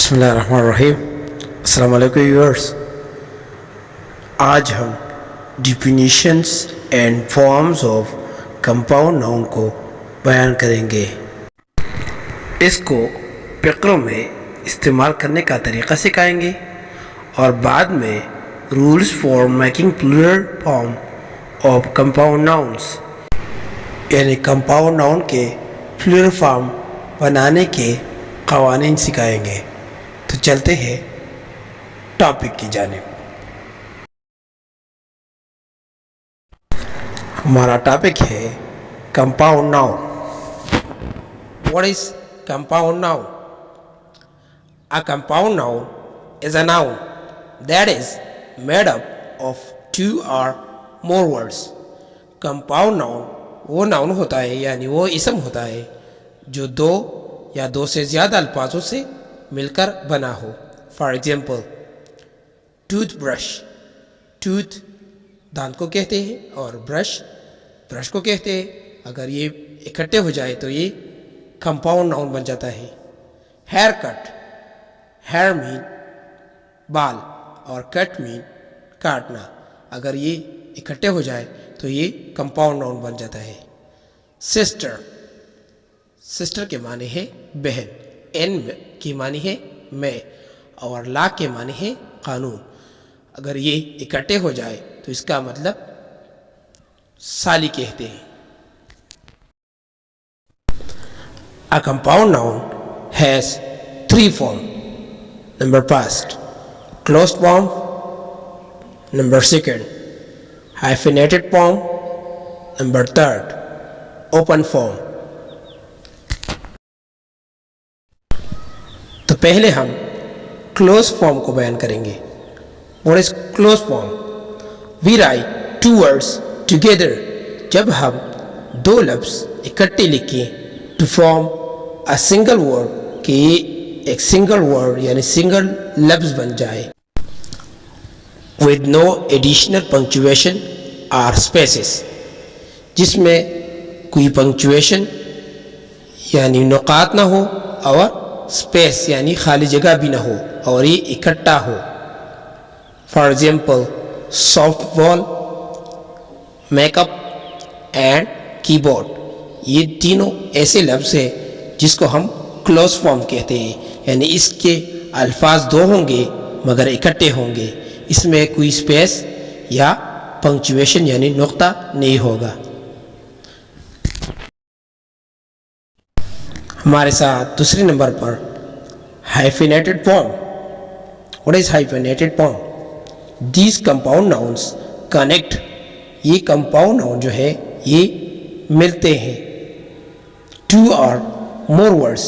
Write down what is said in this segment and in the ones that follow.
बिस्मिल्लाहिर्रहमानिर्रहीम। अस्सलाम वालेकुम व्यूअर्स। आज हम definitions and forms of compound noun को बयान करेंगे। इसको फ़िक्र में इस्तेमाल करने का तरीक़ा सिखाएंगे और बाद में rules for making plural form of compound nouns यानी कंपाउंड नाउन के प्लूरल फॉर्म बनाने के क़वानीन सिखाएंगे। तो चलते हैं टॉपिक की जानिब। हमारा टॉपिक है compound noun. What is compound noun? A compound noun is a noun that is made up of two or more words. Compound noun वो नाउन होता है यानी वो इसम होता है जो दो या दो से ज़्यादा अल्फाजों से मिलकर बना हो। For example, tooth brush. Tooth दांत को कहते हैं और ब्रश को कहते हैं। अगर ये इकट्ठे हो जाए तो ये कंपाउंड नाउन बन जाता है। Hair cut. हेयर मीन बाल और कट मीन काटना। अगर ये इकट्ठे हो जाए तो ये कंपाउंड नाउन बन जाता है। सिस्टर। सिस्टर के माने है बहन। एन की मानी है मैं और ला के माने है कानून। अगर ये इकट्ठे हो जाए तो इसका मतलब साली कहते हैं। A compound noun has three forms. Number first, closed form. Number second, hyphenated form. Number third, open form. तो पहले हम क्लोज फॉर्म को बयान करेंगे। What is close form? We write two words together. जब हम दो लफ्ज़ इकट्ठे लिखें to form a single word कि एक सिंगल वर्ड यानी सिंगल लफ्ज़ बन जाए with no additional punctuation or spaces, जिसमें कोई पंक्चुएशन यानी नुकात ना हो और स्पेस यानी खाली जगह भी ना हो और ये इकट्ठा हो। For example, soft ball, makeup and keyboard. ये तीनों ऐसे लफ्ज़ हैं जिसको हम क्लोज फॉर्म कहते हैं, यानी इसके अल्फाज दो होंगे मगर इकट्ठे होंगे। इसमें कोई स्पेस या पंक्चुएशन यानी नुक्ता नहीं होगा। हमारे साथ दूसरे नंबर पर hyphenated form. What is hyphenated form? These compound nouns connect. ये कंपाउंड नाउन जो है ये मिलते हैं टू और मोर वर्ड्स,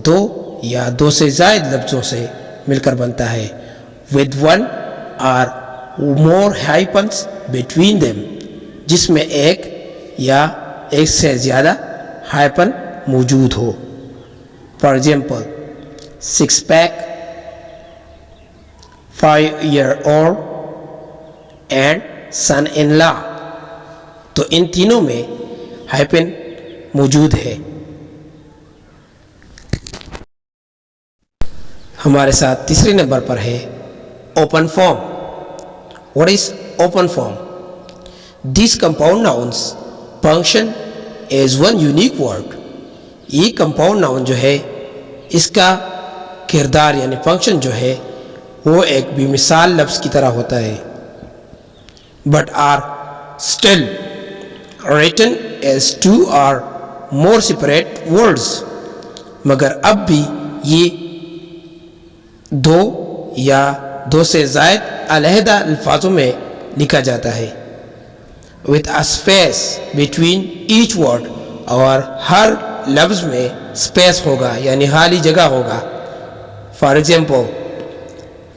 दो या दो से ज़ायद लफ्ज़ों से मिलकर बनता है विद वन और मोर हाइफन्स बिटवीन देम, जिसमें एक या एक से ज़्यादा हाइफन मौजूद हो। For example, six pack, 5-year-old and son in law. तो इन तीनों में हाइफन मौजूद है। हमारे साथ तीसरे नंबर पर है open form. What is open form? This compound nouns function as one unique word. ये कंपाउंड नाउन जो है इसका किरदार यानी फंक्शन जो है वो एक बेमिसाल लफ्ज़ की तरह होता है। But are still written as two or more separate words. मगर अब भी ये दो या दो से ज़ायद अलहदा अल्फाजों में लिखा जाता है with a space between each word, और हर लफ्ज़ में स्पेस होगा यानी खाली जगह होगा। For example,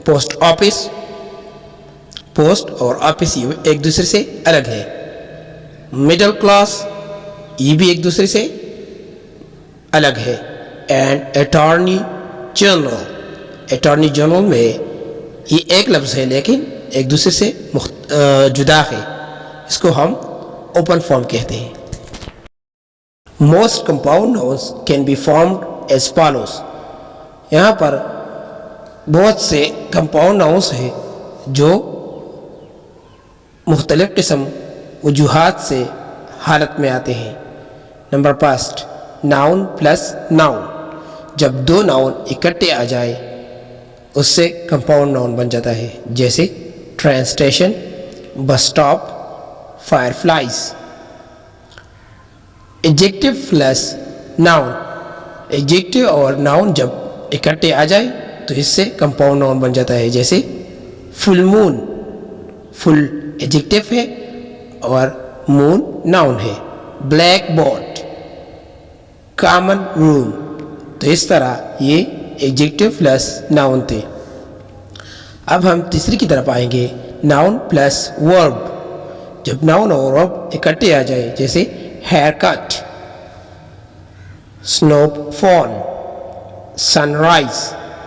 post office. Post और ऑफिस ये एक दूसरे से अलग है। मिडिल क्लास ये भी एक दूसरे से अलग है। And attorney general. Attorney general में ये एक लफ्ज़ है लेकिन एक दूसरे से जुदा है। इसको हम ओपन फॉर्म कहते हैं। Most compound nouns can be formed as follows. यहाँ पर बहुत से कंपाउंड नाउन्स हैं जो मुख्तलिफ़ किस्म वजूहात से हालत में आते हैं। Number first, noun plus noun. जब दो नाउन इकट्ठे आ जाए उससे कंपाउंड नाउन बन जाता है, जैसे train station, bus stop, fireflies. Adjective plus noun. Adjective और नाउन जब इकट्ठे आ जाए तो इससे कंपाउंड नाउन बन जाता है, जैसे फुल मून। फुल एडजेक्टिव है और मून नाउन है। Black board, common room. तो इस तरह ये एडजेक्टिव प्लस नाउन थे। अब हम तीसरी की तरफ आएंगे, नाउन प्लस वर्ब। जब नाउन और वर्ब इकट्ठे आ जाए, जैसे हेयर कट, स्नोफॉल, सनराइज,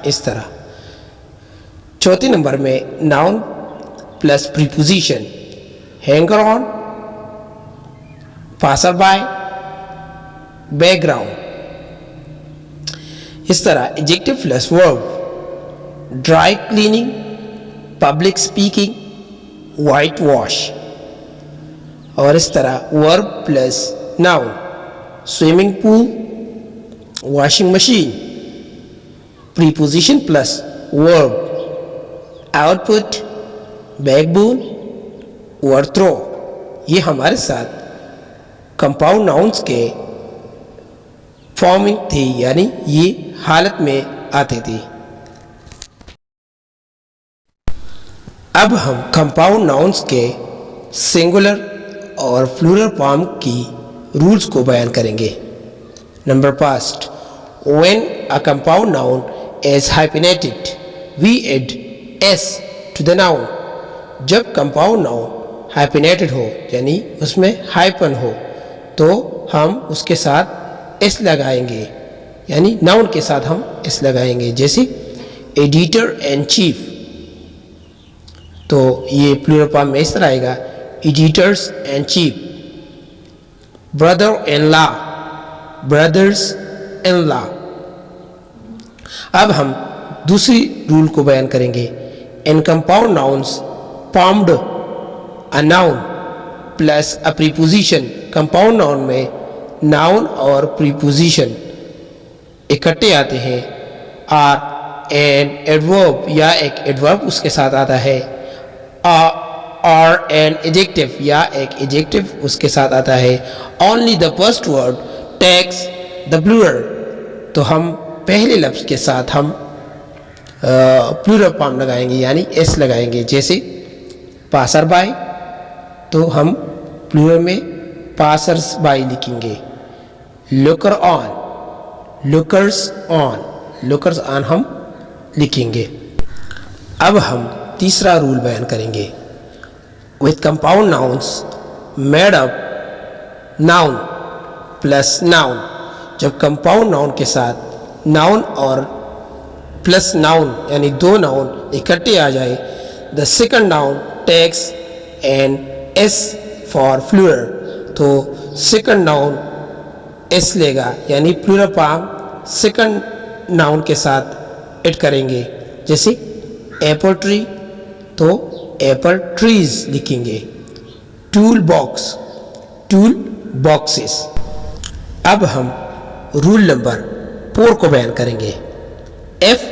इस तरह। चौथे नंबर में noun plus preposition, hanger on, passer by, background. इस तरह adjective plus verb, dry cleaning, public speaking, white wash. और इस तरह verb plus noun, swimming pool, washing machine. Preposition plus verb, output, backbone, overthrow. ये हमारे साथ compound nouns के forming थी, यानी ये हालत में आते थे। अब हम कंपाउंड नाउन्स के सिंगुलर और प्लूरल फॉर्म की रूल्स को बयान करेंगे। Number first, when a compound noun is hyphenated we add S to the noun. जब कंपाउंड नाउन हाइफेनेटेड हो, यानी उसमें हाइफन हो, तो हम उसके साथ एस लगाएंगे, यानी नाउन के साथ हम एस लगाएंगे, जैसे एडिटर एंड चीफ। तो ये प्लूरल फॉर्म में इस तरह आएगा, editors and chief. Brother in law, brothers in law. अब हम दूसरी रूल को बयान करेंगे। In compound nouns formed a noun plus a preposition. Compound noun में नाउन और प्रीपोजिशन इकट्ठे आते हैं, और एन एडवर्ब या एक एडवर्ब उसके साथ आता है, और एन एडजेक्टिव या एक एडजेक्टिव उसके साथ आता है। Only the first word takes the plural. तो हम पहले लफ्ज़ के साथ हम प्लूरल फॉर्म लगाएंगे, यानी एस लगाएंगे, जैसे पासर बाय। तो हम प्लूरल में पासर्स बाय लिखेंगे। Looker on, lookers on, lookers on हम लिखेंगे। अब हम तीसरा रूल बयान करेंगे। With compound nouns made up noun plus noun. जब कंपाउंड नाउन के साथ नाउन और प्लस नाउन यानी दो नाउन इकट्ठे आ जाए, the second noun takes an s for plural. तो सेकंड नाउन एस लेगा, यानी प्लूरल फॉर्म सेकंड नाउन के साथ ऐड करेंगे, जैसे एप्पल ट्री, तो एप्पल ट्रीज लिखेंगे। Tool box, tool boxes. अब हम रूल नंबर 4 को बयान करेंगे। If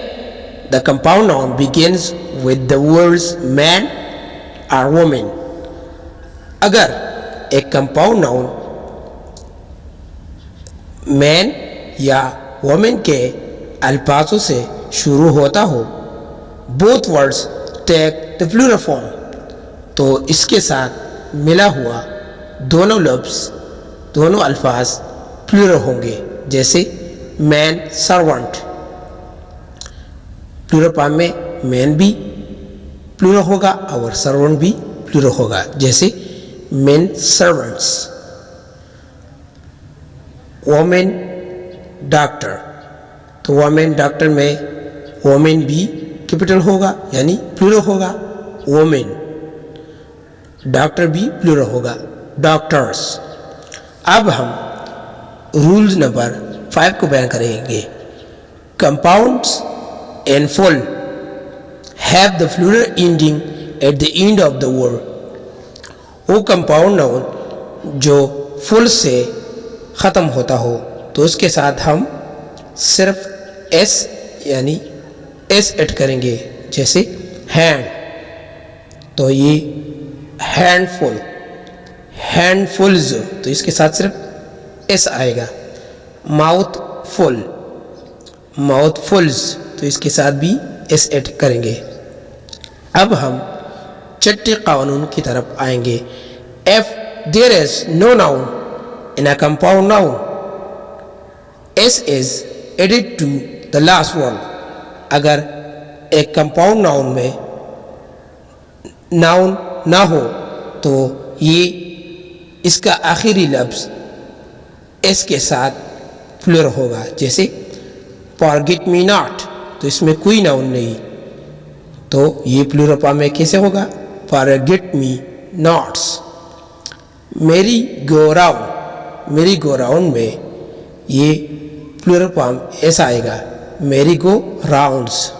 the compound noun begins with the words man or woman, अगर एक कंपाउंड नाउन मैन या वोमेन के अल्फाजों से शुरू होता हो, both words take the plural form. तो इसके साथ मिला हुआ दोनों लफ्ज़, दोनों अल्फाज प्लूरल होंगे, जैसे मैन सर्वेंट। प्लूरल फॉर्म में मैन भी प्लूरल होगा और सर्वेंट भी प्लूरल होगा, जैसे मेन सर्वेंट्स। वोमेन डॉक्टर, तो वोमेन डॉक्टर में वोमेन भी कैपिटल होगा, यानी प्लूरल होगा। वोमेन डॉक्टर भी प्लूरल होगा, डॉक्टर्स। अब हम रूल नंबर 5 को बयान करेंगे। Compounds in full have the plural ending at the end of the word. वो कंपाउंड नाउन जो फुल से ख़त्म होता हो तो उसके साथ हम सिर्फ एस यानी एस ऐड करेंगे, जैसे हैंड, तो ये हैंडफुल, हैंडफुल्स, तो इसके साथ सिर्फ एस आएगा। माउथ फुल, माउथफुल्स, तो इसके साथ भी एस ऐड करेंगे। अब हम छठे कानून की तरफ आएंगे। If there is no noun in a compound noun, s is added to the last one. अगर एक कंपाउंड नाउन में नाउन ना हो तो ये इसका आखिरी लफ्ज़ एस के साथ प्लूरल होगा, जैसे फॉरगेट मी नॉट, तो इसमें कोई नाउन नहीं, तो ये प्लूरल फॉर्म में कैसे होगा? Forget me nots. Merry go round, मेरी गो राउंड में ये प्लूरल फॉर्म ऐसा आएगा, मेरी गो राउंड्स।